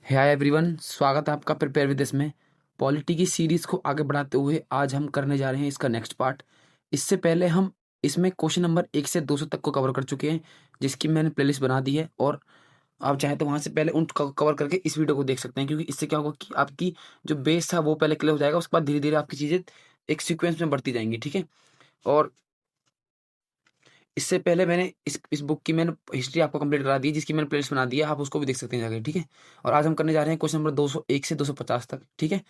Hi everyone, स्वागत है आपका प्रिपेयर विद दिस में। पॉलिटी की सीरीज को आगे बढ़ाते हुए आज हम करने जा रहे हैं इसका नेक्स्ट पार्ट। इससे पहले हम इसमें क्वेश्चन नंबर 1 से 200 तक को कवर कर चुके हैं, जिसकी मैंने प्लेलिस्ट बना दी है। और आप चाहें तो वहां से पहले उन कवर करके इस वीडियो को देख सकते हैं, क्योंकि इससे क्या होगा कि आपकी जो बेस था वो पहले क्लियर हो जाएगा। उसके बाद धीरे धीरे आपकी चीजें एक सीक्वेंस में बढ़ती जाएंगी, ठीक है। और इससे पहले मैंने इस बुक की मैंने हिस्ट्री आपको कंप्लीट करा दी है, जिसकी मैंने प्लेलिस्ट बना दी है, आप उसको भी देख सकते हैं जाके, ठीक है। और आज हम करने जा रहे हैं क्वेश्चन नंबर 201 से 250 तक, ठीक है।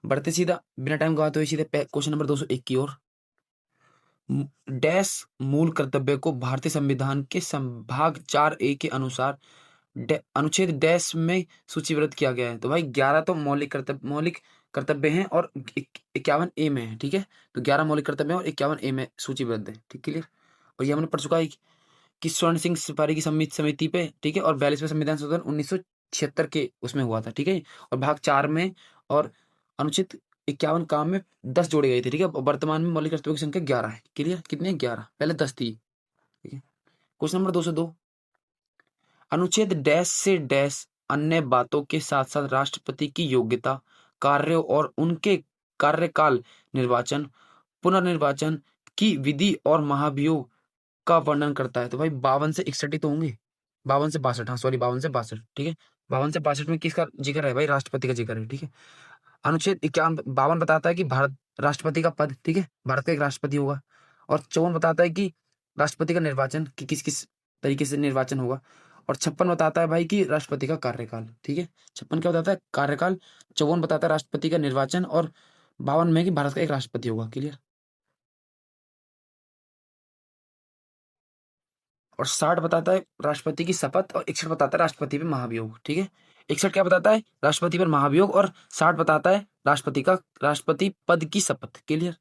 बढ़ते सीधा बिना टाइम गवाते हुए सीधे क्वेश्चन नंबर 201 की ओर। डैश मूल कर्तव्य को भारतीय संविधान के संभाग 4A के अनुसार अनुच्छेद डैश में सूचीबद्ध किया गया है। तो भाई 11 तो मौलिक कर्तव्य हैं और 51A में है, ठीक है। तो 11 मौलिक कर्तव्य हैं और 51A में सूचीबद्ध है, ठीक, क्लियर। और ये हमने पढ़ चुका है कि स्वर्ण सिंह सिपाही की समिति पे, ठीक है। और 42वें संविधान संशोधन 1976 के उसमें हुआ था, ठीक है। और भाग 4 में और अनुच्छेद 51 काम में 10 जोड़े गए थे, ठीक है। और वर्तमान में मौलिक कर्तव्यों की संख्या 11 है, क्लियर। कितने? 11, पहले 10 थी, ठीक है। Question number 202। अनुच्छेद डैश से डैश अन्य बातों के साथ साथ राष्ट्रपति की योग्यता, कार्यों और उनके कार्यकाल, निर्वाचन, पुनर्निर्वाचन की विधि और महाभियोग का वर्णन करता है। तो भाई 52 से 61 ही तो होंगे। 52 से 62, हाँ सॉरी, 52 से 62, ठीक है। 52 से 62 में किसका जिक्र है भाई? राष्ट्रपति का जिक्र है, ठीक है। अनुच्छेद 52 बताता है कि भारत राष्ट्रपति का पद, ठीक है, भारत का एक राष्ट्रपति होगा। और 54 बताता है कि राष्ट्रपति का निर्वाचन, कि किस किस तरीके से निर्वाचन होगा। और 56 बताता है भाई कि राष्ट्रपति का कार्यकाल, ठीक है। 56 क्या बताता है? कार्यकाल। 54 बताता है राष्ट्रपति का निर्वाचन। और 52 में कि भारत का एक राष्ट्रपति होगा, क्लियर। और 60 बताता है राष्ट्रपति की शपथ। और 61 बताता है राष्ट्रपति पर महाभियोग, ठीक है। 61 क्या बताता है? राष्ट्रपति पर महाभियोग। और 60 बताता है राष्ट्रपति पद की शपथ, क्लियर।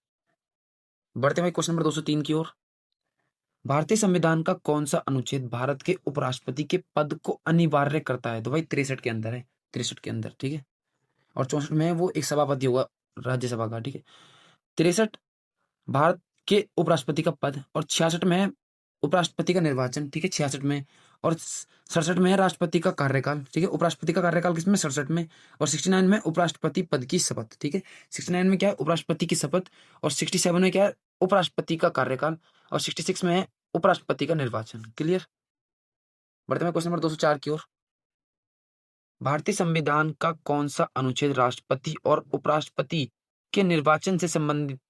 बढ़ते हैं क्वेश्चन नंबर 203 की ओर। भारतीय संविधान का कौन सा अनुच्छेद भारत के उपराष्ट्रपति के पद को अनिवार्य करता है? तो भाई 63 के अंदर है, 63 के अंदर, ठीक है। और 64 में वो एक सभापति होगा राज्यसभा का, ठीक है। 63 भारत के उपराष्ट्रपति का पद। और 66 में है उपराष्ट्रपति का निर्वाचन, ठीक है, 66 में। और 67 में है राष्ट्रपति का कार्यकाल, ठीक है। उपराष्ट्रपति का कार्यकाल किसमें? 67 में। और 69 में उपराष्ट्रपति पद की शपथ, ठीक है। 69 में क्या है? उपराष्ट्रपति की शपथ। और 67 में क्या है? उपराष्ट्रपति का कार्यकाल। और 66 में है उपराष्ट्रपति का निर्वाचन, क्लियर। बढ़ते हैं क्वेश्चन नंबर 204 की ओर। भारतीय संविधान का कौन सा अनुच्छेद राष्ट्रपति और उपराष्ट्रपति के निर्वाचन से संबंधित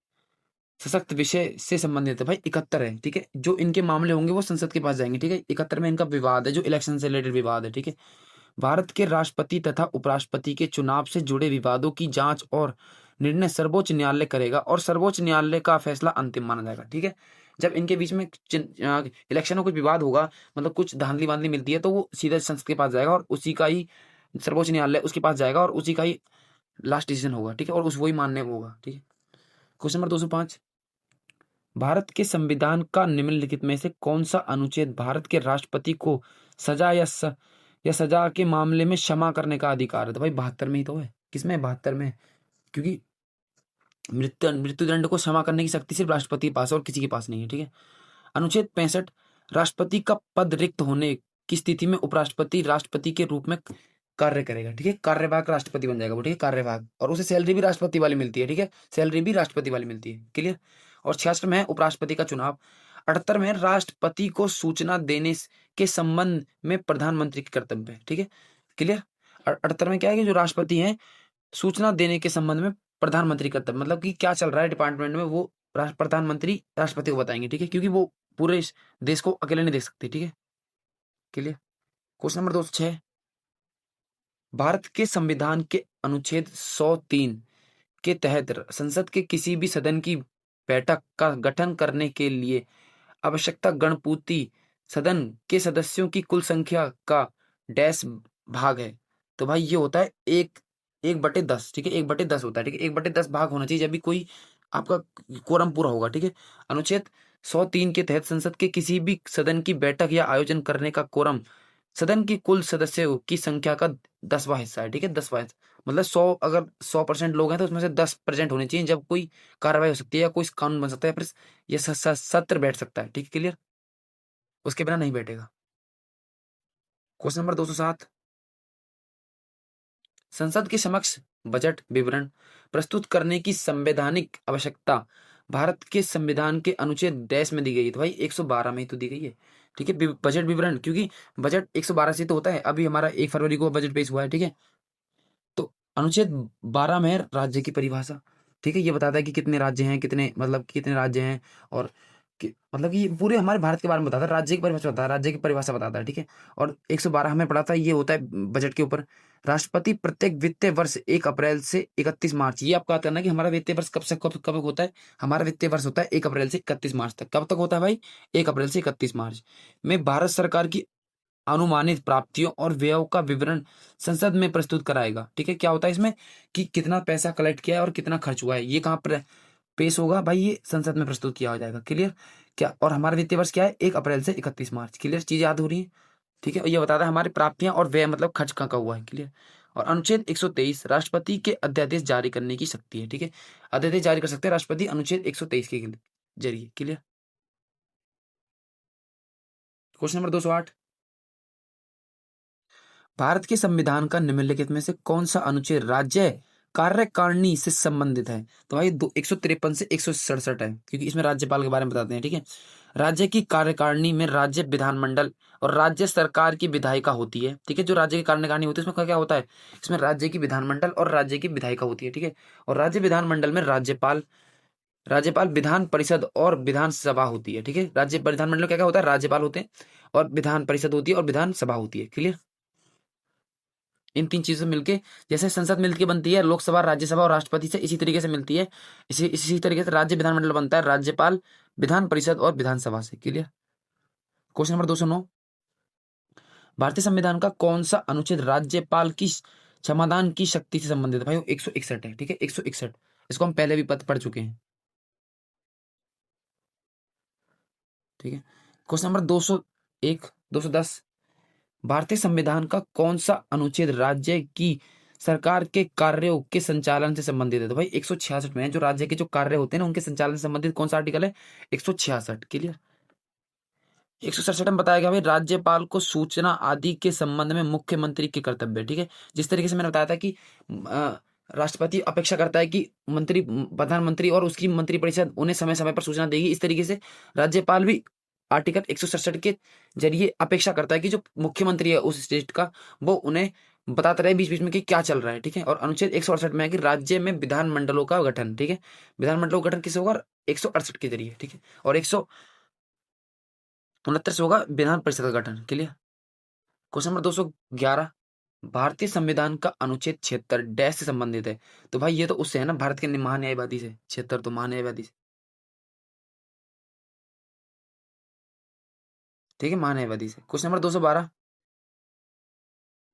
सशक्त विषय से संबंधित है? भाई 71 है, ठीक है। जो इनके मामले होंगे वो संसद के पास जाएंगे, ठीक है। 71 में इनका विवाद है, जो इलेक्शन से रिलेटेड विवाद है, ठीक है। भारत के राष्ट्रपति तथा उपराष्ट्रपति के चुनाव से जुड़े विवादों की जांच और निर्णय सर्वोच्च न्यायालय करेगा और सर्वोच्च न्यायालय का फैसला अंतिम माना जाएगा, ठीक है। जब इनके बीच में इलेक्शन में कुछ विवाद होगा, मतलब कुछ धांधली वांधली मिलती है, तो वो सीधे संसद के पास जाएगा और उसी का ही सर्वोच्च न्यायालय उसके पास जाएगा और उसी का ही लास्ट डिसीजन होगा, ठीक है। और उस वही मानने को होगा, ठीक है। Question number 205। भारत के संविधान का निम्नलिखित में से कौन सा अनुच्छेद भारत के राष्ट्रपति को सजा या सजा के मामले में क्षमा करने का अधिकार है? तो भाई 72 में ही तो है। किसमें? 72 में। क्योंकि मृत्युदंड को क्षमा करने की शक्ति सिर्फ राष्ट्रपति के पास है और किसी के पास नहीं है, ठीक है। अनुच्छेद 65। राष्ट्रपति का पद रिक्त होने की स्थिति में उपराष्ट्रपति राष्ट्रपति के रूप में कार्य करेगा, ठीक है। कार्यवाहक राष्ट्रपति बन जाएगा वो, ठीक है, कार्यवाहक। और उसे सैलरी भी राष्ट्रपति वाली मिलती है, ठीक है, सैलरी भी राष्ट्रपति वाली मिलती है, क्लियर। और 66 में है उपराष्ट्रपति का चुनाव। 78 में है राष्ट्रपति को सूचना देने के संबंध में प्रधानमंत्री के कर्तव्य है, ठीक है, क्लियर। 78 में क्या है कि जो राष्ट्रपति हैं, सूचना देने के संबंध में प्रधानमंत्री कर्तव्य, मतलब कि क्या चल रहा है डिपार्टमेंट में, वो प्रधानमंत्री राष्ट्रपति को बताएंगे, ठीक है, क्योंकि वो पूरे इस देश को अकेले नहीं देख सकते, ठीक है, क्लियर। Question number 206। भारत के संविधान के अनुच्छेद 103 के तहत संसद के किसी भी सदन की बैठक का गठन करने के लिए आवश्यकता गणपूर्ति सदन के सदस्यों की कुल संख्या का डैश भाग है? तो भाई ये होता है 1/10, ठीक है, 1/10 होता है, ठीक है। 1/10 भाग होना चाहिए जब भी कोई आपका कोरम पूरा होगा, ठीक है। अनुच्छेद 103 के तहत संसद के किसी भी सदन की बैठक या आयोजन करने का कोरम सदन की कुल सदस्यों की संख्या का 10वां हिस्सा है, ठीक है, 10वां हिस्सा। मतलब 100, अगर 100% लोग हैं तो उसमें से 10% होने चाहिए जब कोई कार्रवाई हो सकती है या कोई कानून बन सकता है, फिर ये सत्र बैठ सकता है, ठीक है, क्लियर। उसके बिना नहीं बैठेगा। Question number 207। संसद के समक्ष बजट विवरण प्रस्तुत करने की संवैधानिक आवश्यकता भारत के संविधान के अनुच्छेद डैश में दी गई है। तो भाई 112 में ही तो दी गई है, ठीक है। बजट विवरण, क्योंकि बजट 112 से तो होता है। अभी हमारा 1 फरवरी को बजट पेश हुआ है, ठीक है। तो अनुच्छेद 12 में है राज्य की परिभाषा, ठीक है। ये बताता है कि कितने राज्य हैं, कितने मतलब कितने राज्य हैं, और मतलब कि ये पूरे हमारे भारत के बारे में बताता है, राज्य की परिभाषा बताता है, राज्य की परिभाषा बताता है, ठीक है। और 112 हमें पढ़ा था, ये होता है बजट के ऊपर। राष्ट्रपति प्रत्येक वित्तीय वर्ष 1 अप्रैल से 31 मार्च, ये आपको याद करना है कि हमारा वित्तीय वर्ष कब से कब कब होता है। हमारा वित्तीय वर्ष होता है 1 अप्रैल से 31 मार्च तक। कब तक होता है भाई? 1 अप्रैल से 31 मार्च में भारत सरकार की अनुमानित प्राप्तियों और व्ययों का विवरण संसद में प्रस्तुत कराएगा, ठीक है। क्या होता है इसमें कि कितना पैसा कलेक्ट किया है और कितना खर्च हुआ है, ये कहाँ पर पेश होगा भाई? ये संसद में प्रस्तुत किया हो जाएगा। क्लियर? क्या, और हमारा वित्तीय वर्ष क्या है? 1 अप्रैल से 31 मार्च। क्लियर? चीज याद हो रही है, ठीक है। और ये बताता है हमारी प्राप्तियां और व्यय मतलब खर्च कहाँ का हुआ है। क्लियर? और अनुच्छेद 123 राष्ट्रपति के अध्यादेश जारी करने की शक्ति है, ठीक है। अध्यादेश जारी कर सकते हैं राष्ट्रपति अनुच्छेद 123 के जरिए। क्लियर? क्वेश्चन नंबर 208, भारत के संविधान का निम्नलिखित में से कौन सा अनुच्छेद राज्य कार्यकारिणी से संबंधित है? तो भाई 153 से 167 है, क्योंकि इसमें राज्यपाल के बारे में बताते हैं, ठीक है। राज्य की कार्यकारिणी में राज्य विधानमंडल और राज्य सरकार की विधायिका होती है, ठीक है। जो राज्य की कार्यकारिणी होती है उसमें क्या होता है? इसमें राज्य की विधानमंडल और राज्य की विधायिका होती है, ठीक है। और राज्य विधानमंडल में राज्यपाल, राज्यपाल, विधान परिषद और विधानसभा होती है, ठीक है। राज्य विधानमंडल में क्या क्या होता है? राज्यपाल होते हैं और विधान परिषद होती है और विधानसभा होती है। क्लियर? इन तीन चीजों से मिलके, जैसे संसद मिलकर बनती है लोकसभा, राज्यसभा और राष्ट्रपति से, इसी तरीके से मिलती है। इसी तरीके से राज्य विधानमंडल बनता है राज्यपाल, विधान परिषद और विधानसभा से। क्लियर? क्वेश्चन नंबर 209, भारतीय संविधान का कौन सा अनुच्छेद राज्यपाल की क्षमादान की शक्ति से संबंधित है? भाई 161 है, ठीक है। 161, इसको हम पहले भी पढ़ चुके हैं, ठीक है। क्वेश्चन नंबर 201, 210, भारतीय संविधान का कौन सा अनुच्छेद राज्य की सरकार के कार्यों के संचालन से संबंधित है? तो भाई 166 में है, जो राज्य के जो कार्य होते हैं ना उनके संचालन से संबंधित कौन सा आर्टिकल है? 166। क्लियर? 167 में बताया गया भाई राज्यपाल को सूचना आदि के संबंध में मुख्यमंत्री के कर्तव्य, ठीक है। जिस तरीके से मैंने बताया था कि राष्ट्रपति अपेक्षा करता है कि मंत्री, प्रधानमंत्री और उसकी मंत्रिपरिषद उन्हें समय समय पर सूचना देगी, इस तरीके से राज्यपाल भी आर्टिकल 167 के जरिए अपेक्षा करता है कि जो मुख्यमंत्री है उस स्टेट का, वो उन्हें बताता रहे बीच बीच में कि क्या चल रहा है, ठीक है। और अनुच्छेद 168 में है कि राज्य में विधानमंडलों का गठन, ठीक है। विधानमंडलों का गठन किससे होगा? 168 के जरिए, ठीक है। और 169 से होगा विधान परिषद का गठन। क्लियर? क्वेश्चन नंबर 211, भारतीय संविधान का अनुच्छेद 76 डैश से संबंधित है? तो भाई ये तो उससे है ना, भारत के महान्यायवादी से। 76 तो महान्यायवादी से, ठीक है, महान्यायवादी से। क्वेश्चन नंबर 212,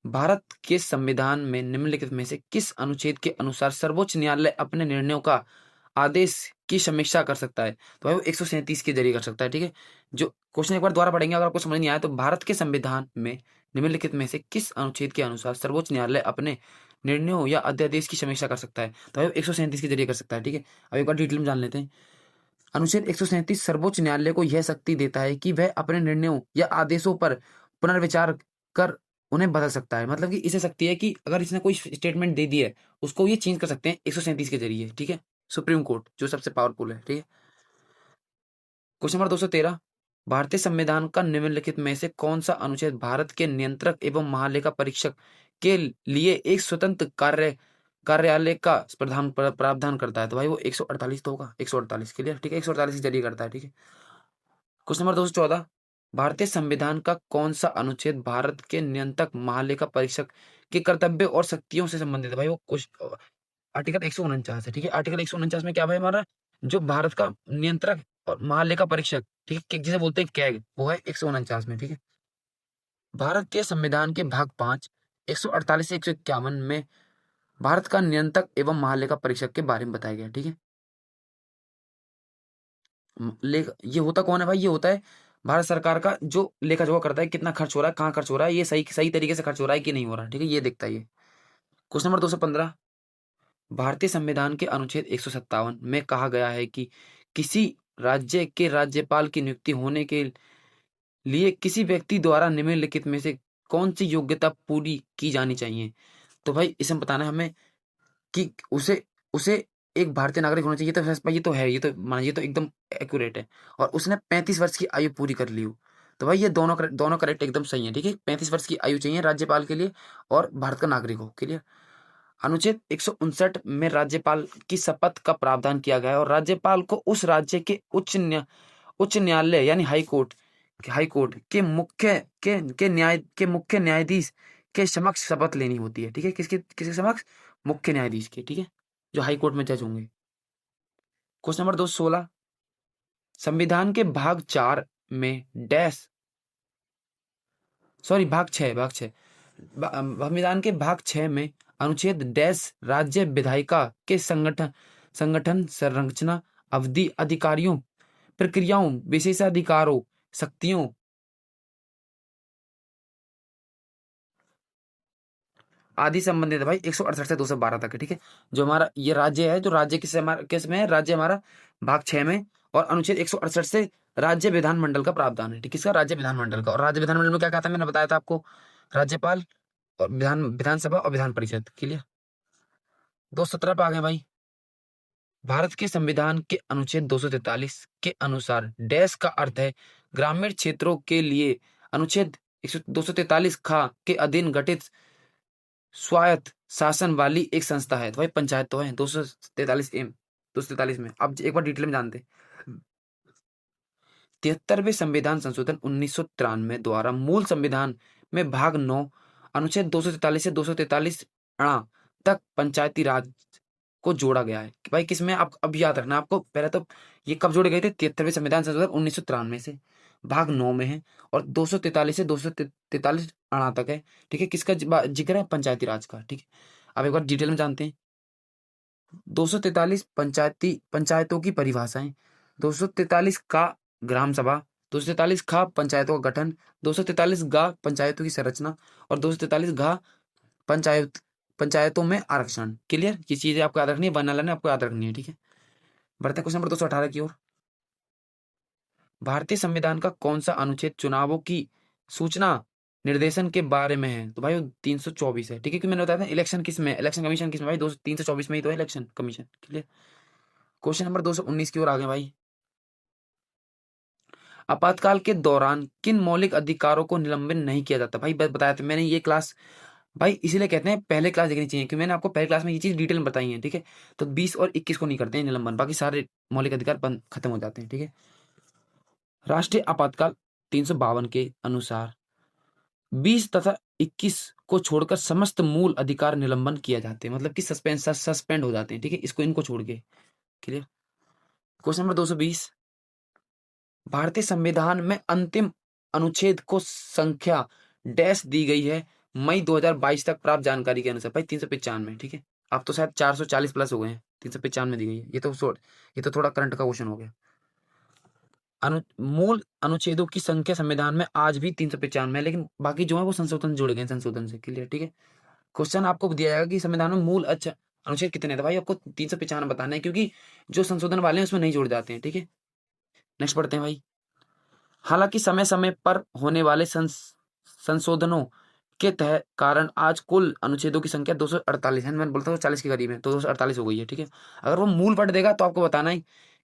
भारत के संविधान में निम्नलिखित में से किस अनुच्छेद के अनुसार सर्वोच्च न्यायालय अपने निर्णयों का आदेश की समीक्षा कर सकता है? तो भाई वो 137 के जरिए कर सकता है, ठीक है। जो क्वेश्चन एक बार दोबारा पढ़ेंगे अगर आपको समझ नहीं आया तो, भारत के संविधान में निम्नलिखित में से किस अनुच्छेद के अनुसार सर्वोच्च न्यायालय अपने निर्णयों या अध्यादेश की समीक्षा कर सकता है? तो भाई 137 के जरिए कर सकता है, ठीक है। अब एक बार डिटेल में जान लेते हैं। अनुच्छेद 137 सर्वोच्च न्यायालय को यह शक्ति देता है कि वह अपने निर्णयों या आदेशों पर पुनर्विचार कर उन्हें बदल सकता है। मतलब कि इसे शक्ति है कि अगर इसने कोई स्टेटमेंट दे दी है उसको ये चेंज कर सकते हैं 137 के जरिए, ठीक है। सुप्रीम कोर्ट जो सबसे पावरफुल है, ठीक है। क्वेश्चन नंबर 213, भारतीय संविधान का निम्नलिखित में से कौन सा अनुच्छेद भारत के नियंत्रक एवं महालेखा परीक्षक के लिए एक स्वतंत्र कार्यालय का प्रावधान करता है? तो भाई वो 148 तो होगा, 148। क्लियर? ठीक है, 148 के जरिए करता है, ठीक है। क्वेश्चन नंबर 214, भारतीय संविधान का कौन सा अनुच्छेद भारत के नियंत्रक महालेखा परीक्षक के कर्तव्य और शक्तियों से संबंधित है? भाई वो कुछ आर्टिकल 149 है, ठीक है। आर्टिकल 149 में क्या भाई हमारा जो भारत का नियंत्रक और महालेखा परीक्षक, ठीक है, जिसे बोलते हैं कैग, वो है 149 में, ठीक है। भारत के संविधान के भाग 5 148 से 151 में भारत का नियंत्रक एवं महालेखा परीक्षक के बारे में बताया गया, ठीक है। ये होता कौन है भाई? ये होता है भारत सरकार का जो लेखा जोखा करता है, कितना खर्च हो रहा है, कहाँ खर्च हो रहा है, ये सही सही तरीके से खर्च हो रहा है कि नहीं हो रहा है, ठीक है, ये देखता है ये। क्वेश्चन नंबर 215, भारतीय संविधान के अनुच्छेद 157 में कहा गया है कि किसी राज्य के राज्यपाल की नियुक्ति होने के लिए किसी व्यक्ति द्वारा निम्नलिखित में से कौन सी योग्यता पूरी की जानी चाहिए? तो भाई इसे बताना है हमें कि उसे उसे एक भारतीय नागरिक होना चाहिए। तो भाई ये तो है, ये तो मानिए, ये तो एकदम एक्यूरेट है। और उसने 35 वर्ष की आयु पूरी कर ली हो, तो भाई ये दोनों करेक्ट एकदम सही है। ठीक है, 35 वर्ष की आयु चाहिए राज्यपाल के लिए और भारत का नागरिक हो। क्लियर। अनुच्छेद 159 में राज्यपाल की शपथ का प्रावधान किया गया है और राज्यपाल को उस राज्य के उच्च न्यायालय यानी हाई कोर्ट के मुख्य न्यायाधीश के समक्ष शपथ लेनी होती है। ठीक है, किसके किसके समक्ष? मुख्य न्यायाधीश के। ठीक है, जो हाई कोर्ट में जज होंगे। क्वेश्चन नंबर 216, संविधान के भाग 4 में डैश सॉरी भाग 6 संविधान के भाग 6 में अनुच्छेद डैश राज्य विधायिका के संगठन संरचना अवधि अधिकारियों प्रक्रियाओं विशेषाधिकारों शक्तियों आदि संबंधित है भाई 168 से 212 तक है। ठीक है, जो हमारा ये राज्य है, जो राज्य किस में है? राज्य हमारा भाग 6 में। और अनुच्छेद 168 से राज्य विधानमंडल का प्रावधान है। ठीक है, किसका? राज्य विधानमंडल का। और राज्य विधानमंडल में क्या कहता है? मैंने बताया था आपको, राज्यपाल और विधानसभा और विधान परिषद। क्लियर। 217 पे आ गए भाई। भारत के संविधान के अनुच्छेद 243 के अनुसार डैश का अर्थ है ग्रामीण क्षेत्रों के लिए अनुच्छेद 243 खा के अधीन गठित स्वायत्त शासन वाली एक संस्था है। तो भाई पंचायत तो है 243 में। अब एक बार डिटेल में जानते हैं। 73वें संविधान संशोधन 1993 द्वारा मूल संविधान में भाग 9 अनुच्छेद 243 से 243 अणा तक पंचायती राज को जोड़ा गया है। भाई किसमें? आप अब याद रखना आपको, पहले तो ये कब जोड़े गए थे? 73वें संविधान संशोधन 1993 से भाग 9 में है और 243 से 243 अणा तक है। ठीक है, किसका जिक्र है? पंचायती राज का। ठीक है, अब एक बार डिटेल में जानते हैं। 243 पंचायतों की परिभाषाएं। 243 का ग्राम सभा, 243 खा पंचायतों का गठन, 243 गा पंचायतों की संरचना और 243 घा पंचायतों में आरक्षण। क्लियर। ये चीजें आपको याद रखनी है, बनना आपको याद रखनी है। ठीक है, बढ़ते हैं क्वेश्चन नंबर 218 की ओर। भारतीय संविधान का कौन सा अनुच्छेद चुनावों की सूचना निर्देशन के बारे में है? तो भाई वो 324 है। ठीक है, क्योंकि मैंने बताया था इलेक्शन किस में, इलेक्शन कमीशन किस में? भाई 324 में ही तो है election commission. Clear. Question number 219 की ओर आ गए भाई। आपातकाल के दौरान किन मौलिक अधिकारों को निलंबित नहीं किया जाता? भाई बताया था मैंने, ये क्लास भाई इसीलिए कहते हैं पहले क्लास देखनी चाहिए, क्योंकि मैंने आपको पहले क्लास में ये चीज डिटेल में बताई है। ठीक है, तो 20 और 21 को नहीं करते हैं निलंबन, बाकी सारे मौलिक अधिकार बंद खत्म हो जाते हैं। ठीक है, राष्ट्रीय आपातकाल 352 के अनुसार 20 तथा 21 को छोड़कर समस्त मूल अधिकार निलंबन किया जाते हैं, मतलब कि सस्पेंड हो जाते हैं। ठीक है, इसको इनको छोड़ के। क्लियर। क्वेश्चन नंबर 220, भारतीय संविधान में अंतिम अनुच्छेद को संख्या डैश दी गई है मई 2022 तक प्राप्त जानकारी के अनुसार? भाई 395। ठीक है, अब तो शायद 440 प्लस हो गए हैं, 395 दी गई है। ये तो थोड़ा करंट का क्वेश्चन हो गया। मूल अनुच्छेदों की संख्या संविधान में आज भी 395 है, लेकिन बाकी जो है वो संशोधन जोड़े गए संशोधन से। क्लियर। ठीक है, क्वेश्चन आपको दिया जाएगा कि संविधान में मूल अच्छा अनुच्छेद कितने थे? भाई आपको 395 बताना है, क्योंकि जो संशोधन वाले हैं उसमें नहीं जोड़ जाते हैं। ठीक है, नेक्स्ट पढ़ते हैं भाई। हालांकि समय समय पर होने वाले संशोधनों के तहत कारण आज कुल अनुच्छेदों की संख्या 248 है। मैंने बोलता हूँ 40 के करीब है, तो 248 हो गई है। ठीक है, अगर वो मूल पढ़ देगा तो आपको बताना है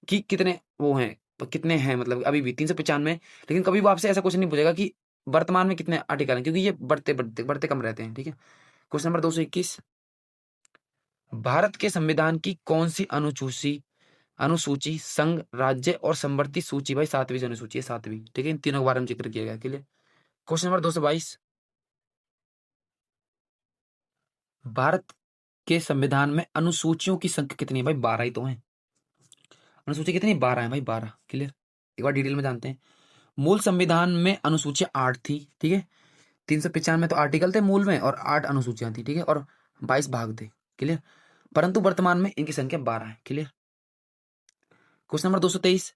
कि कितने वो हैं, तो कितने हैं, मतलब अभी भी 395। लेकिन कभी वो आपसे ऐसा क्वेश्चन नहीं पूछेगा कि वर्तमान में कितने आर्टिकल हैं, क्योंकि ये बढ़ते बढ़ते बढ़ते कम रहते हैं। ठीक है, क्वेश्चन नंबर 221, भारत के संविधान की कौन सी अनुसूची संघ राज्य और संवर्ती सूची? भाई 7वीं अनुसूची है, 7वीं। ठीक है, इन तीनों के बारे में जिक्र किया गया। के लिए क्वेश्चन नंबर 222, भारत के संविधान में अनुसूचियों की संख्या कितनी है? भाई 12 ही तो है। अनुसूची कितनी? 12 है भाई, 12। क्लियर। एक बार डिटेल में जानते हैं। मूल संविधान में अनुसूचियां 8 थी। ठीक है, 395 तो आर्टिकल थे मूल में और 8 अनुसूचियां थी। ठीक है, और 22 भाग थे। क्लियर, परंतु वर्तमान में इनकी संख्या 12 है। क्लियर। क्वेश्चन नंबर 223,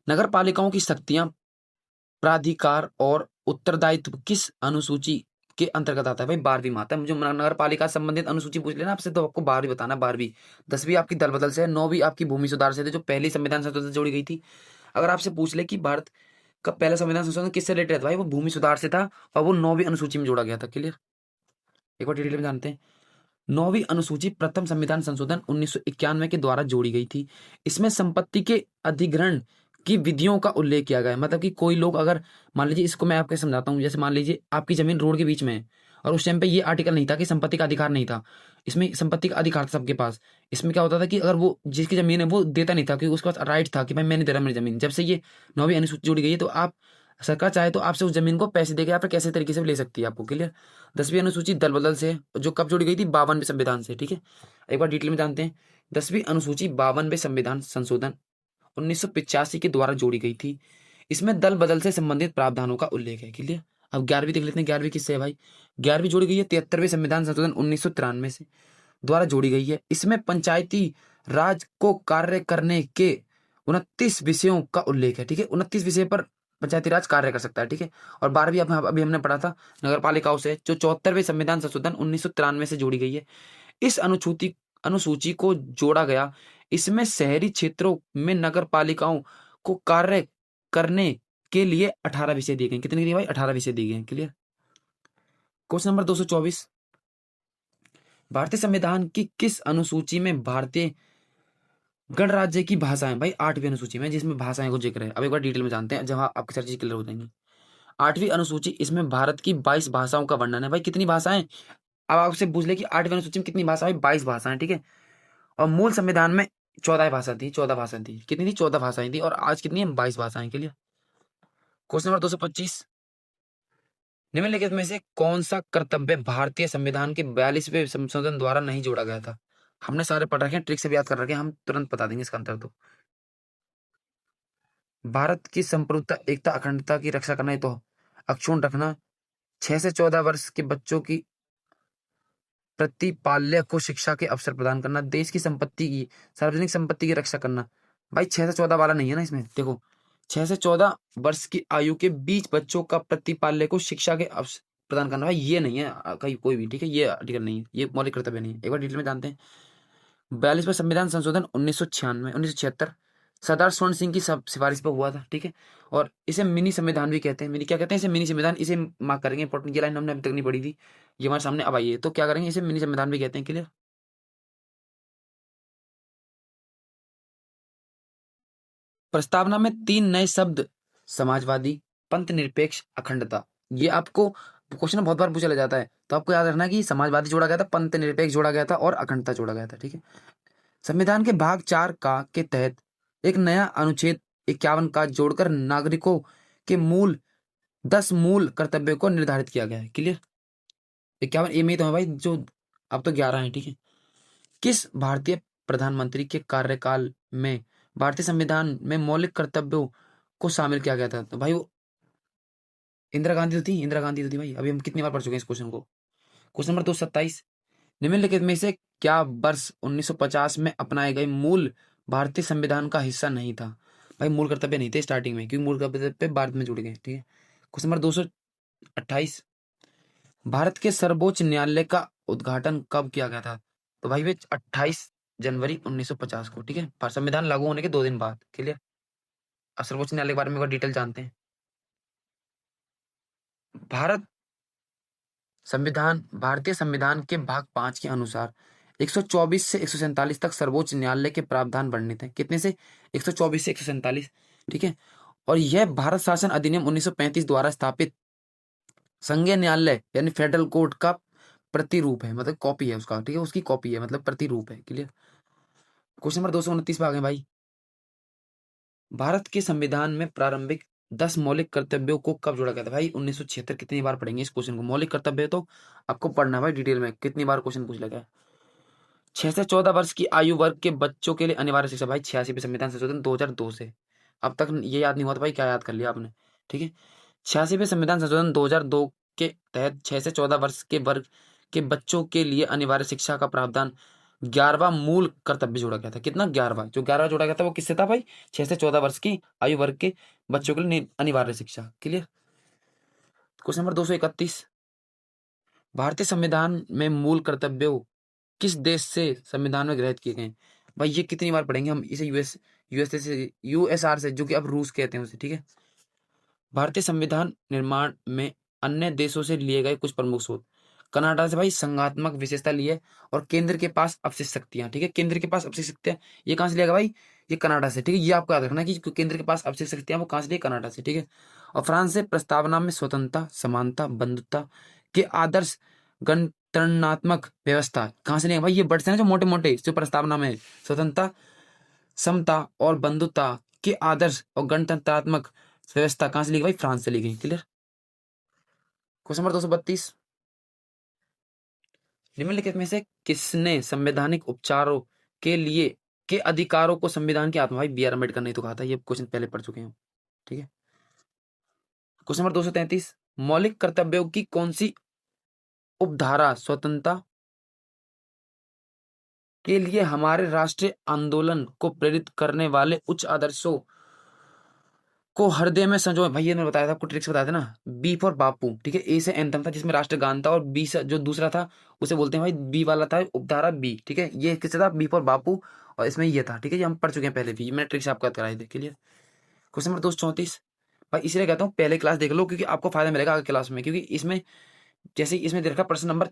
नगर पालिकाओं की शक्तियां प्राधिकार और उत्तरदायित्व किस अनुसूची के अंतर्गत आता है? भाई 12वीं में आता है। मुझे नगर पालिका संबंधित अनुसूची पूछ लेना आपसे तो आपको 12वीं बताना। 12वीं, 10वीं आपकी दल बदल से है, 9वीं आपकी भूमि सुधार से थे, जो पहली संविधान संशोधन से जोड़ी गई थी। अगर आपसे पूछ ले कि भारत का पहला संविधान संशोधन किससे रिलेटेड था? भाई वो भूमि सुधार से था और वो 9वीं अनुसूची में जोड़ा गया था। क्लियर। एक बार डिटेल में जानते हैं। 9वीं अनुसूची प्रथम संविधान संशोधन 1991 के द्वारा जोड़ी गई थी। इसमें संपत्ति के अधिग्रहण की विधियों का उल्लेख किया गया है। मतलब कि कोई लोग अगर मान लीजिए, इसको मैं आपको समझाता हूँ, जैसे मान लीजिए आपकी जमीन रोड के बीच में है और उस टाइम पे ये आर्टिकल नहीं था कि संपत्ति का अधिकार नहीं था। इसमें संपत्ति का अधिकार था सबके पास। इसमें क्या होता था कि अगर वो जिसकी जमीन है वो देता नहीं था, क्योंकि उसके पास राइट था कि भाई मैं नहीं दे रहा मेरी जमीन। जब से ये 9वीं अनुसूची जोड़ी गई है तो आप सरकार चाहे तो आपसे उस जमीन को पैसे देके या फिर कैसे तरीके से भी ले सकती है आपको। क्लियर। 10वीं अनुसूची दल बदल से, जो कब जोड़ी गई थी, 52वें संविधान से। ठीक है, एक बार डिटेल में जानते हैं। 10वीं अनुसूची 52वें संविधान संशोधन 1985 के द्वारा जोड़ी गई थी। इसमें दल बदल से संबंधित प्रावधानों का उल्लेख है। क्लियर। अब 11वीं देख लेते हैं, 11वीं किससे है भाई। 11वीं जोड़ी गई है 73वें संविधान संशोधन 1993 से द्वारा जोड़ी गई है। इसमें पंचायती राज को कार्य करने के 29 विषयों का उल्लेख है। ठीक है, 29 विषय पर पंचायती राज कार्य कर सकता है। ठीक है, और 12वीं अभी हमने पढ़ा था नगर पालिकाओं से, जो 74वें संविधान संशोधन 1993 से जोड़ी गई है। इस अनुसूची को जोड़ा गया। इसमें शहरी क्षेत्रों में नगर पालिकाओं को कार्य करने के लिए 18 विषय दिए गए। कितने दिए भाई? 18 विषय दिए गए। क्लियर। क्वेश्चन नंबर 224, भारतीय संविधान की किस अनुसूची में भारतीय गणराज्य की भाषाएं, भाई 8वीं अनुसूची में, जिसमें भाषाएं को जिक्र है। अब एक बार डिटेल में जानते हैं जहां आपकी सारी चीज क्लियर हो जाएंगी। 8वीं अनुसूची, इसमें भारत की 22 भाषाओं का वर्णन है। भाई कितनी भाषाएं? अब आपसे पूछ ले कि 8वीं अनुसूची में कितनी भाषा है, 22 भाषाएं। ठीक है, और मूल संविधान में 14 भाषा थी, 14 भाषाएं थी। कितनी थी? 14 भाषाएं थी, और आज कितनी है? 22 भाषाएं के लिए। क्वेश्चन नंबर 225, निम्नलिखित में से कौन सा कर्तव्य भारतीय संविधान के 42वें संशोधन द्वारा नहीं जोड़ा गया था? हमने सारे पढ़ रखे हैं, ट्रिक से भी याद कर रखे हैं, हम तुरंत बता देंगे इसका आंसर। तो भारत की संप्रभुता, एकता, अखंडता की रक्षा करना, तो अक्षुण्ण रखना, 6 से 14 वर्ष के बच्चों की प्रतिपाल्य को शिक्षा के अवसर प्रदान करना, देश की संपत्ति की, सार्वजनिक संपत्ति की रक्षा करना। भाई 6 से 14 वाला नहीं है ना इसमें। देखो, 6 से 14 वर्ष की आयु के बीच बच्चों का प्रतिपाल्य को शिक्षा के अवसर प्रदान करना, भाई ये नहीं है कहीं कोई भी। ठीक है, ये आर्टिकल नहीं है, ये मौलिक कर्तव्य नहीं है। एक बार डिटेल में जानते हैं। 42वां संविधान संशोधन 1976 सरदार स्वर्ण सिंह की सब सिफारिश पर हुआ था। ठीक है, और इसे मिनी संविधान भी कहते हैं। मिनी क्या कहते हैं? इसे मिनी संविधान। इसे मार्क करेंगे, इंपॉर्टेंट। ये लाइन हमने अभी तक नहीं पढ़ी थी, ये हमारे सामने अब आई है, तो क्या करेंगे? इसे मिनी संविधान भी कहते हैं। क्लियर। प्रस्तावना में 3 नए शब्द, समाजवादी, पंथ निरपेक्ष, अखंडता। ये आपको क्वेश्चन बहुत बार पूछा जाता है, तो आपको याद रखना कि समाजवादी जोड़ा गया था, पंथ निरपेक्ष जोड़ा गया था, और अखंडता जोड़ा गया था। ठीक है, संविधान के भाग 4 का के तहत एक नया अनुच्छेद 51 का जोड़कर नागरिकों के 10 मूल कर्तव्यों को निर्धारित किया गया है। क्लियर। 51 ए में तो है भाई, जो अब तो 11 है। ठीक है, किस भारतीय प्रधानमंत्री के कार्यकाल में भारतीय संविधान में मौलिक कर्तव्यों को शामिल किया गया था? तो भाई वो इंदिरा गांधी तो थी, इंदिरा गांधी तो थी भाई। अभी हम कितनी बार पढ़ चुके हैं इस क्वेश्चन को। क्वेश्चन नंबर 227, निम्नलिखित में से क्या वर्ष 1950 में अपनाए गए मूल भारतीय संविधान का हिस्सा नहीं था? भाई मूल कर्तव्य नहीं थे स्टार्टिंग में, क्योंकि मूल कर्तव्य भारत में जुड़ गए। ठीक है, क्वेश्चन नंबर 228, भारत के सर्वोच्च न्यायालय का उद्घाटन कब किया गया था? तो भाई वे 28 जनवरी 1950 को। ठीक है, संविधान लागू होने के 2 दिन बाद। क्लियर। अब सर्वोच्च न्यायालय के बारे में एक बार डिटेल जानते हैं। भारत भारतीय संविधान के भाग 5 के अनुसार 124 से 147 तक सर्वोच्च न्यायालय के प्रावधान वर्णित हैं। कितने से? 124 से 147। ठीक है, और यह भारत शासन अधिनियम 1935 द्वारा स्थापित संघीय न्यायालय यानी फेडरल कोर्ट का प्रतिरूप है, मतलब कॉपी है उसका। ठीक है, उसकी कॉपी है, मतलब प्रतिरूप है। क्लियर। क्वेश्चन नंबर 229 पे आ गए भाई। भारत के संविधान में प्रारंभिक 10 मौलिक कर्तव्यों को कब जोड़ा गया था? भाई 1976। कितनी बार पढ़ेंगे इस क्वेश्चन को? मौलिक कर्तव्य तो आपको पढ़ना है भाई डिटेल में, कितनी बार क्वेश्चन पूछ लगा। 6 से 14 वर्ष की आयु वर्ग के बच्चों के लिए अनिवार्य शिक्षा, भाई 86वें संविधान संशोधन 2002 से। अब तक ये याद नहीं हुआ तो भाई क्या याद कर लिया आपने? ठीक है, 86वें संविधान संशोधन 2002 के तहत 6 से 14 वर्ष के वर्ग के बच्चों के लिए अनिवार्य शिक्षा का प्रावधान 11वां मूल कर्तव्य जोड़ा गया था। कितना? 11वां। जो 11वां जोड़ा गया था वो किससे था भाई? 6 से 14 वर्ष की आयु वर्ग के बच्चों के लिए अनिवार्य शिक्षा। क्लियर। क्वेश्चन नंबर 231, भारतीय संविधान में मूल कर्तव्यों किस देश से संविधान में गृहीत किए गए? भाई ये कितनी बार पढ़ेंगे हम इसे? यूएसए से, यूएसआर से, जो कि अब रूस कहते हैं उसे। ठीक है, भारतीय संविधान निर्माण में अन्य देशों से लिए गए कुछ प्रमुख स्रोत। कनाडा से भाई संघात्मक विशेषता ली है और केंद्र के पास अवशिष्ट शक्तियां, ठीक है, केंद्र के पास अवशिष्ट शक्तियां, ये कहां से लिया गया भाई, ये कनाडा से, ठीक है, ये आपको याद रखना कि केंद्र के पास अवशिष्ट शक्तियां वो कहां से लिए, कनाडा से, ठीक है। और फ्रांस से प्रस्तावना में स्वतंत्रता, समानता, बंधुता के आदर्श गणतंत्रात्मक व्यवस्था कहां से लिए भाई, ये वर्ड्स हैं ना जो मोटे मोटे जो प्रस्तावना में, स्वतंत्रता, समता और बंधुता के आदर्श और गणतंत्रात्मक व्यवस्था कहां से ली गई भाई, फ्रांस से ली गई। क्लियर। क्वेश्चन नंबर 232, निम्नलिखित में से किसने संवैधानिक उपचारों के लिए के अधिकारों को संविधान की आत्मा, भाई बी आर अम्बेडकर ने तो कहा था, ये क्वेश्चन पहले पढ़ चुके हैं, ठीक है। क्वेश्चन नंबर 233, मौलिक कर्तव्यों की कौन सी उपधारा स्वतंत्रता के लिए हमारे राष्ट्रीय आंदोलन को प्रेरित करने वाले उच्च आदर्शों को हृदय में संजोए, भाई ये मैंने बताया था आपको, ट्रिक्स बताया था ना, बी फॉर बापू, ठीक है, ए से एंथम था जिसमें राष्ट्रगान था, और बी से जो दूसरा था उसे बोलते हैं भाई, बी वाला था उपधारा बी, ठीक है, ये किससे था, बी फॉर बापू, और इसमें ये था, ठीक है, ये हम पढ़ चुके हैं पहले भी, मैंने ट्रिक्स आपको याद कराई थी। क्लियर। क्वेश्चन नंबर 234, भाई इसलिए कहता हूँ पहले क्लास देख लो क्योंकि आपको फायदा मिलेगा आगे क्लास में, क्योंकि इसमें जैसे इसमें दे रखा प्रश्न नंबर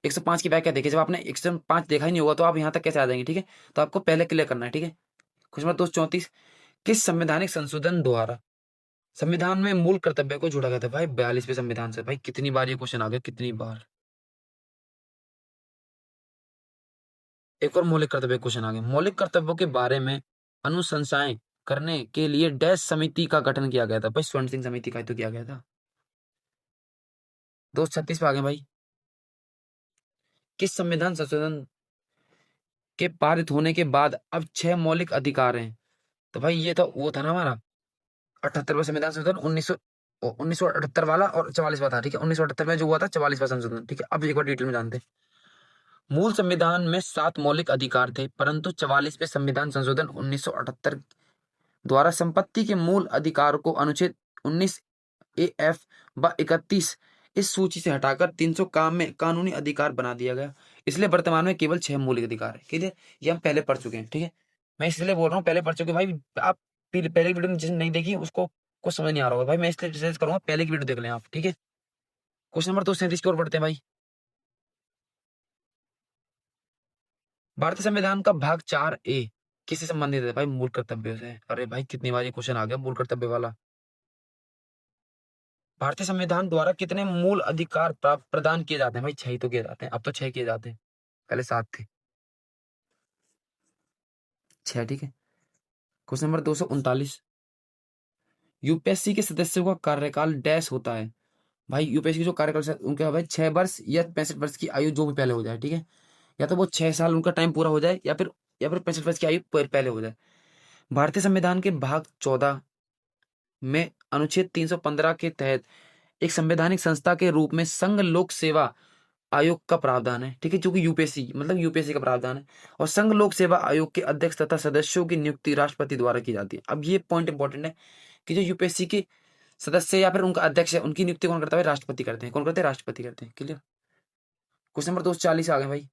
105 की व्याख्या देखिए, जब आपने 105 देखा ही नहीं होगा तो आप यहाँ तक कैसे आ जाएंगे, ठीक है, तो आपको पहले क्लियर करना है, ठीक है। क्वेश्चन नंबर 234, किस संवैधानिक संशोधन द्वारा संविधान में मूल कर्तव्य को जोड़ा गया था, भाई 42वें संविधान से, भाई कितनी बार ये क्वेश्चन आ गया, कितनी बार, एक और मौलिक कर्तव्य क्वेश्चन आ गया, मौलिक कर्तव्यों के बारे में अनुशंसाएं करने के लिए डैश समिति का गठन किया गया था, भाई स्वर्ण सिंह समिति का ही तो किया गया था। 236 पे आ गए भाई, किस संविधान संशोधन के पारित होने के बाद अब 6 मौलिक अधिकार हैं, तो भाई ये तो वो था ना हमारा 78वां संविधान संशोधन 1978 वाला, और 44वां था, ठीक है, 1978 में जो हुआ था 44वां संशोधन, ठीक है। अब एक बार डिटेल में जानते हैं, मूल संविधान में 7 मौलिक अधिकार थे, परंतु 44वें संविधान संशोधन 1978 द्वारा संपत्ति के मूल अधिकार को अनुच्छेद 19 ए एफ व 31 इस सूची से हटाकर 300 काम में कानूनी अधिकार बना दिया गया, इसलिए वर्तमान में केवल 6 मौलिक अधिकार है। ठीक है, ये हम पहले पढ़ चुके हैं, ठीक है, मैं इसलिए बोल रहा हूँ पहले पढ़ चुके हैं। भाई आप पहले की वीडियो में जिसने नहीं देखी उसको कुछ समझ नहीं आ रहा होगा, भाई मैं इसलिए सजेस्ट करूंगा पहले की वीडियो देख लें आप, ठीक है। क्वेश्चन नंबर 237 की ओर बढ़ते हैं भाई। भारतीय संविधान का भाग 4A किससे संबंधित है, भाई मूल कर्तव्य से। अरे भाई कितनी बार ये क्वेश्चन आ गया मूल कर्तव्य वाला। भारतीय संविधान द्वारा कितने मूल अधिकार प्राप्त प्रदान किए जाते हैं, भाई 6 ही तो किए जाते हैं, अब तो 6 किए जाते हैं, पहले 7 थे, 6, ठीक है। क्वेश्चन नंबर 239, यूपीएससी के सदस्यों का कार्यकाल डैश होता है, भाई यूपीएससी की जो कार्यकाल उनका भाई 6 वर्ष या 65 वर्ष की आयु जो भी पहले हो जाए, ठीक है, या तो वो 6 साल उनका टाइम पूरा हो जाए या फिर 65 वर्ष की आयु पहले हो जाए। भारतीय संविधान के भाग 14 में अनुच्छेद 315 के तहत एक संवैधानिक संस्था के रूप में संघ लोक सेवा आयोग का प्रावधान है, ठीक है, जो कि यूपीएससी मतलब यूपीएससी का प्रावधान है। और संघ लोक सेवा आयोग के अध्यक्ष तथा सदस्यों की नियुक्ति राष्ट्रपति द्वारा की जाती है। अब ये पॉइंट इंपॉर्टेंट है कि जो यूपीएससी के सदस्य या फिर उनका अध्यक्ष है उनकी नियुक्ति कौन करता है, राष्ट्रपति करते हैं। कौन करते हैं, राष्ट्रपति करते हैं। क्लियर। क्वेश्चन नंबर 240 आ गए भाई।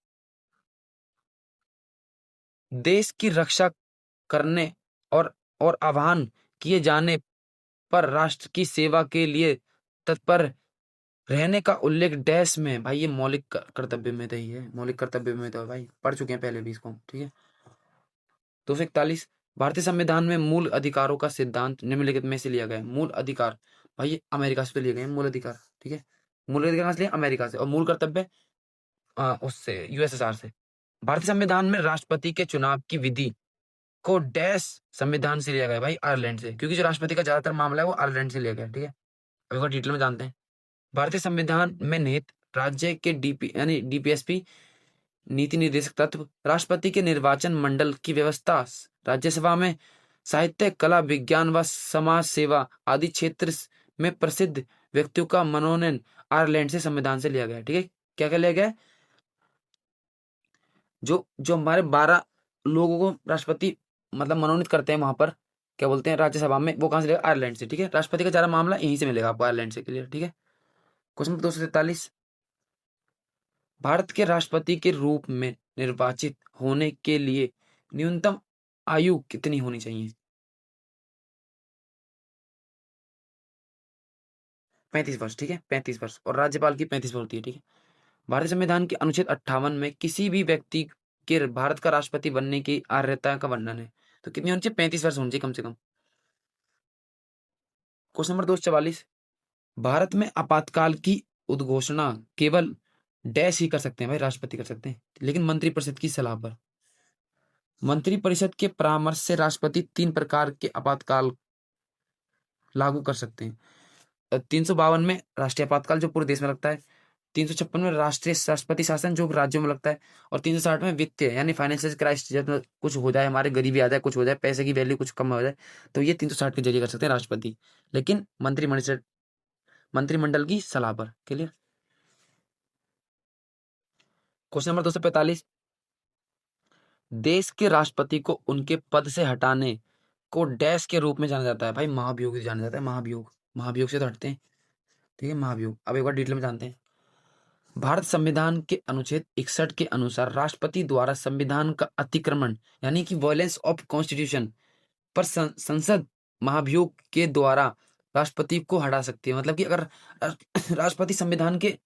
देश की रक्षा करने और आह्वान किए जाने पर राष्ट्र की सेवा के लिए तत्पर रहने का उल्लेख डैश में, भाई ये मौलिक कर्तव्य में तो ही है, मौलिक कर्तव्य में तो है भाई, पढ़ चुके हैं पहले भी इसको, ठीक है। 241, भारतीय संविधान में मूल अधिकारों का सिद्धांत निम्नलिखित में से लिया गया है। मूल अधिकार, भाई ये अमेरिका से तो लिए गए हैं मूल अधिकार, ठीक है, मूल अधिकार कहाँ से लिए, अमेरिका से। और मूल कर्तव्य उससे यूएसएसआर से। भारतीय संविधान में राष्ट्रपति के चुनाव की विधि को डैश संविधान से लिया गया है, भाई आयरलैंड से, क्योंकि जो राष्ट्रपति का ज्यादातर मामला है वो आयरलैंड से लिया गया है, ठीक है। अब एक बार डिटेल में जानते हैं। भारतीय संविधान में निहित राज्य के डीपी यानी डीपीएसपी नीति निर्देशक तत्व, राष्ट्रपति के निर्वाचन मंडल की व्यवस्था, राज्यसभा में साहित्य, कला, विज्ञान व समाज सेवा आदि क्षेत्र में प्रसिद्ध व्यक्तियों का मनोनयन आयरलैंड से संविधान से लिया गया है, ठीक है। क्या क्या लिया गया है, जो जो हमारे 12 लोगों को राष्ट्रपति मतलब मनोनीत करते हैं वहां पर, क्या बोलते हैं, राज्यसभा में, वो कहां से लेगा, आयरलैंड से, ठीक है। राष्ट्रपति का सारा मामला यहीं से मिलेगा आपको, आयरलैंड से। क्लियर, ठीक है। क्वेश्चन नंबर 243, भारत के राष्ट्रपति के रूप में निर्वाचित होने के लिए न्यूनतम आयु कितनी होनी चाहिए, 35 वर्ष, ठीक है, 35 वर्ष, और राज्यपाल की 35 वर्ष होती है, ठीक है। भारतीय संविधान के अनुच्छेद 58 में किसी भी व्यक्ति के भारत का राष्ट्रपति बनने की अर्हता का वर्णन है। तो कितनी होनी चाहिए? 35 वर्ष होनी चाहिए कम से कम। क्वेश्चन नंबर 244, भारत में आपातकाल की उद्घोषणा केवल डैश ही कर सकते हैं भाई, राष्ट्रपति कर सकते हैं, लेकिन मंत्रिपरिषद की सलाह पर। मंत्रिपरिषद के परामर्श से राष्ट्रपति 3 प्रकार के आपातकाल लागू कर सकते हैं। 352 में राष्ट्रीय आपातकाल जो पूरे देश में लगता है, 356 में राष्ट्रीय राष्ट्रपति शासन जो राज्यों में लगता है, और 360 में वित्तीय यानी फाइनेंशियल क्राइसिस, जब कुछ हो जाए, हमारे गरीबी आ जाए, कुछ हो जाए, पैसे की वैल्यू कुछ कम हो जाए, तो ये 360 के जरिए कर सकते हैं राष्ट्रपति, लेकिन मंत्रिमंडल की सलाह पर। क्लियर। क्वेश्चन नंबर 245, देश के राष्ट्रपति को उनके पद से हटाने को डैश के रूप में जाना जाता है भाई, महाभियोग जाना जाता है। महाभियोग, महाभियोग से तो हटते हैं, ठीक है, महाभियोग। अब एक बार डिटेल में जानते हैं। भारत संविधान के अनुच्छेद 61 के अनुसार राष्ट्रपति द्वारा संविधान का अतिक्रमण यानी कि वायलेंस ऑफ कॉन्स्टिट्यूशन पर संसद महाभियोग के द्वारा राष्ट्रपति को हटा सकती है। मतलब कि अगर राष्ट्रपति संविधान के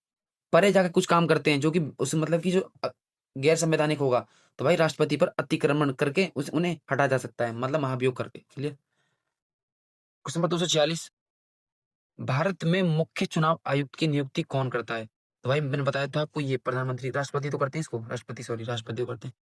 परे जाकर कुछ काम करते हैं जो कि उस मतलब कि जो गैर संवैधानिक होगा, तो भाई राष्ट्रपति पर अतिक्रमण करके उन्हें हटा जा सकता है, मतलब महाभियोग करके। क्लियर। क्वेश्चन नंबर 246, भारत में मुख्य चुनाव आयुक्त की नियुक्ति कौन करता है? तो भाई मैंने बताया था आपको, ये प्रधानमंत्री, राष्ट्रपति तो करते हैं इसको, राष्ट्रपति तो करते हैं।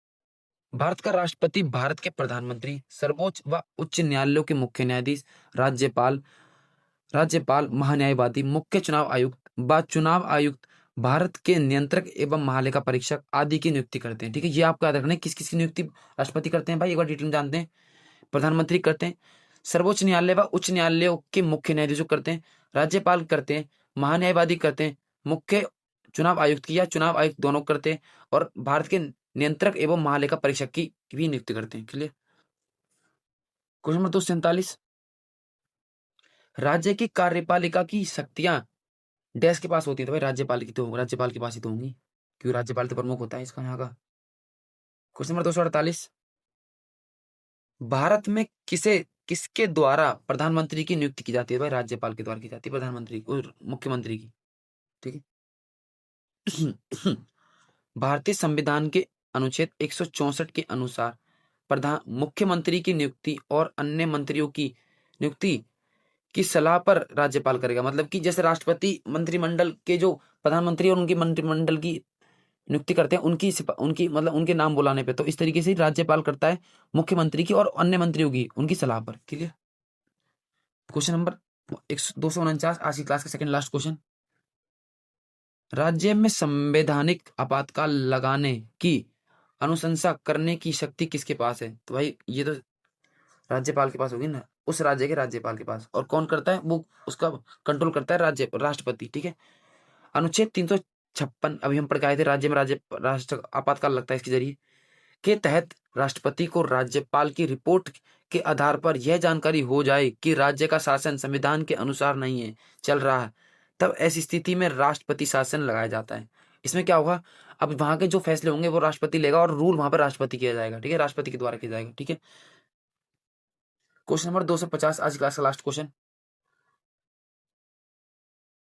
भारत का राष्ट्रपति भारत के प्रधानमंत्री, सर्वोच्च व उच्च न्यायालयों के मुख्य न्यायाधीश, राज्यपाल, महान्यायवादी, मुख्य चुनाव आयुक्त व चुनाव आयुक्त, भारत के नियंत्रक एवं महालेखा परीक्षक आदि की नियुक्ति करते हैं। ठीक है, ये आपको याद रखना है, किस किस की नियुक्ति राष्ट्रपति करते हैं भाई, एक बार डिटेल में जानते हैं। प्रधानमंत्री करते हैं, सर्वोच्च न्यायालय व उच्च न्यायालयों के मुख्य न्यायाधीश करते हैं, राज्यपाल करते हैं, महान्यायवादी करते हैं, मुख्य चुनाव आयुक्त की या चुनाव आयुक्त दोनों करते हैं, और भारत के नियंत्रक एवं महालेखा परीक्षक की भी नियुक्ति करते हैं। क्लियर। क्वेश्चन नंबर 247, राज्य की कार्यपालिका की शक्तियां डैश के पास होती है? तो भाई राज्यपाल के पास ही तो होंगी, क्योंकि राज्यपाल तो प्रमुख होता है इसका यहाँ का। क्वेश्चन नंबर 248, भारत में किसके द्वारा प्रधानमंत्री की नियुक्ति की जाती है? भाई राज्यपाल के द्वारा की जाती है प्रधानमंत्री और मुख्यमंत्री की। ठीक है। भारतीय संविधान के अनुच्छेद 164 के अनुसार मुख्यमंत्री की नियुक्ति और अन्य मंत्रियों की नियुक्ति की सलाह पर राज्यपाल करेगा। मतलब कि जैसे राष्ट्रपति मंत्रिमंडल के जो प्रधानमंत्री और उनकी मंत्रिमंडल की नियुक्ति करते हैं, उनकी मतलब उनके नाम बुलाने पे, तो इस तरीके से राज्यपाल करता है मुख्यमंत्री की और अन्य मंत्रियों की उनकी सलाह पर। क्लियर। क्वेश्चन नंबर 249, आज की क्लास का सेकंड लास्ट क्वेश्चन, राज्य में संवैधानिक आपातकाल लगाने की अनुशंसा करने की शक्ति किसके पास है? तो भाई ये तो राज्यपाल के पास होगी ना, उस राज्य के राज्यपाल के पास। और कौन करता है वो, उसका कंट्रोल करता है राष्ट्रपति। ठीक है। अनुच्छेद 356 अभी हम पढ़ के आए थे, राज्य में राष्ट्र आपातकाल लगता है इसके जरिए के तहत राष्ट्रपति को राज्यपाल की रिपोर्ट के आधार पर यह जानकारी हो जाए कि राज्य का शासन संविधान के अनुसार नहीं है चल रहा है, तब ऐसी स्थिति में राष्ट्रपति शासन लगाया जाता है। इसमें क्या होगा, अब वहां के जो फैसले होंगे वो राष्ट्रपति लेगा और रूल वहां पर राष्ट्रपति किया जाएगा। ठीक है, राष्ट्रपति के द्वारा किया जाएगा। ठीक है। क्वेश्चन नंबर 250, आज क्लास का लास्ट क्वेश्चन,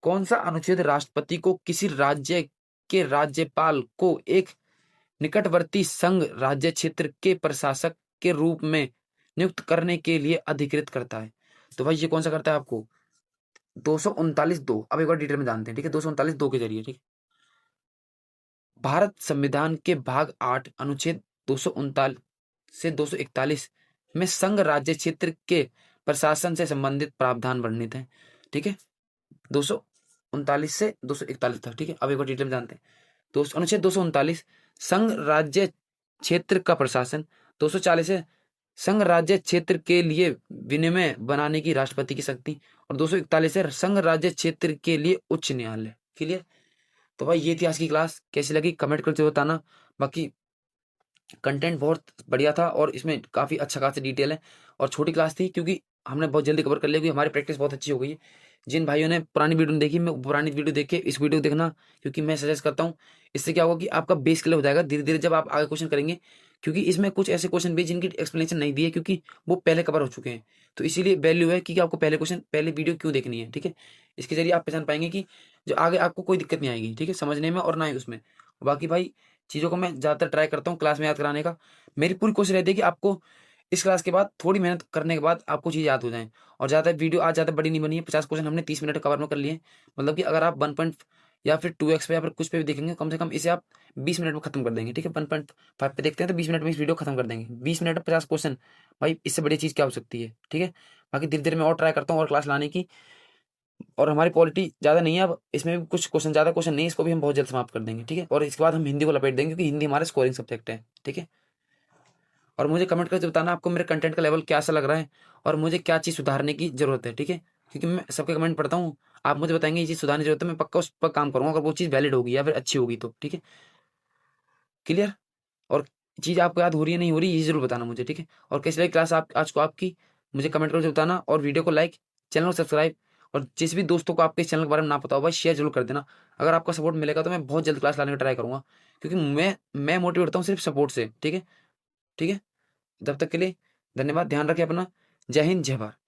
कौन सा अनुच्छेद राष्ट्रपति को किसी राज्य के राज्यपाल को एक निकटवर्ती संघ राज्य क्षेत्र के प्रशासक के रूप में नियुक्त करने के लिए अधिकृत करता है? तो भाई ये कौन सा करता है आपको, 239(2). अब एक बार डिटेल में जानते हैं। ठीक है, 239(2) के जरिए। ठीक, भारत संविधान के भाग 8 अनुच्छेद 239 से 241 में संघ राज्य क्षेत्र के प्रशासन से संबंधित प्रावधान वर्णित हैं। ठीक है, 239 से 241 तक। ठीक है, अब एक बार डिटेल में जानते हैं। अनुच्छेद 239 संघ राज्य क्षेत्र का प्रशासन, 240 है संघ राज्य क्षेत्र के लिए विनिमय बनाने की राष्ट्रपति की शक्ति, और 241 है संघ राज्य क्षेत्र के लिए उच्च न्यायालय। क्लियर। तो भाई ये थी आज की क्लास, कैसी लगी कमेंट करके बताना। बाकी कंटेंट बहुत बढ़िया था और इसमें काफी अच्छा खासा डिटेल है, और छोटी क्लास थी क्योंकि हमने बहुत जल्दी कवर कर लिया, क्योंकि हमारी प्रैक्टिस बहुत अच्छी हो गई है। जिन भाइयों ने पुरानी वीडियो देखी, मैं पुरानी वीडियो देख के इस वीडियो को देखना, क्योंकि मैं सजेस्ट करता हूँ, इससे क्या होगा कि आपका बेस क्लियर हो जाएगा धीरे धीरे। जब आप आगे क्वेश्चन करेंगे क्योंकि इसमें कुछ ऐसे क्वेश्चन भी जिनकी एक्सप्लेनेशन नहीं दी है, क्योंकि वो पहले कवर हो चुके हैं। तो इसीलिए वैल्यू है कि आपको पहले क्वेश्चन, पहले वीडियो क्यों देखनी है, ठीक है। इसके जरिए आप पहचान पाएंगे कि जो आगे आपको कोई दिक्कत नहीं आएगी, ठीक है, समझने में और ना ही उसमें। बाकी भाई चीज़ों को मैं ज़्यादातर ट्राई करता हूँ क्लास में याद कराने का। मेरी पूरी कोशिश रहती है कि आपको इस क्लास के बाद थोड़ी मेहनत करने के बाद आपको चीज़ याद हो जाए। और ज़्यादा वीडियो आज ज़्यादा बड़ी नहीं बनी है, 50 क्वेश्चन हमने 30 मिनट कवर में कर लिए। मतलब कि अगर आप 1 पॉइंट या फिर 2x पे या फिर कुछ पे भी देखेंगे, कम से कम इसे आप 20 मिनट में खत्म कर देंगे, ठीक है। 1.5 पे देखते हैं तो 20 मिनट में इस वीडियो खत्म कर देंगे। 20 मिनट में 50 क्वेश्चन, भाई इससे बड़ी चीज़ क्या हो सकती है, ठीक है। बाकी धीरे धीरे मैं और ट्राई करता हूँ और क्लास लाने की। और हमारी क्वालिटी ज़्यादा नहीं है, अब इसमें भी कुछ क्वेश्चन, ज़्यादा क्वेश्चन नहीं है, इसको भी हम बहुत जल्द समाप्त कर देंगे, ठीक है। और इसके बाद हम हिंदी को लपेट देंगे, क्योंकि हिंदी हमारा स्कोरिंग सब्जेक्ट है, ठीक है। और मुझे कमेंट करके बताना आपको मेरे कंटेंट का लेवल कैसा लग रहा है और मुझे क्या चीज़ सुधारने की ज़रूरत है, ठीक है। क्योंकि मैं सबके कमेंट पढ़ता हूँ, आप मुझे बताएंगे ये चीज़ सुधारने की ज़रूरत है, मैं पक्का उस पर काम करूँगा, अगर वो चीज़ वैलिड होगी या फिर अच्छी होगी तो, ठीक है। क्लियर। और चीज़ आपको याद हो रही है नहीं हो रही, ये ज़रूर बताना मुझे, ठीक है। और कैसी लगी क्लास आप आज को आपकी, मुझे कमेंट करके बताना। और वीडियो को लाइक, चैनल को सब्सक्राइब, और जिस भी दोस्तों को आपके इस चैनल के बारे में ना पता हो भाई शेयर जरूर कर देना। अगर आपका सपोर्ट मिलेगा तो मैं बहुत जल्द क्लास लाने का ट्राई करूँगा, क्योंकि मैं मोटिवेट होता हूँ सिर्फ सपोर्ट से, ठीक है। ठीक है। तब तक के लिए धन्यवाद, ध्यान रखें अपना। जय हिंद, जय भारत।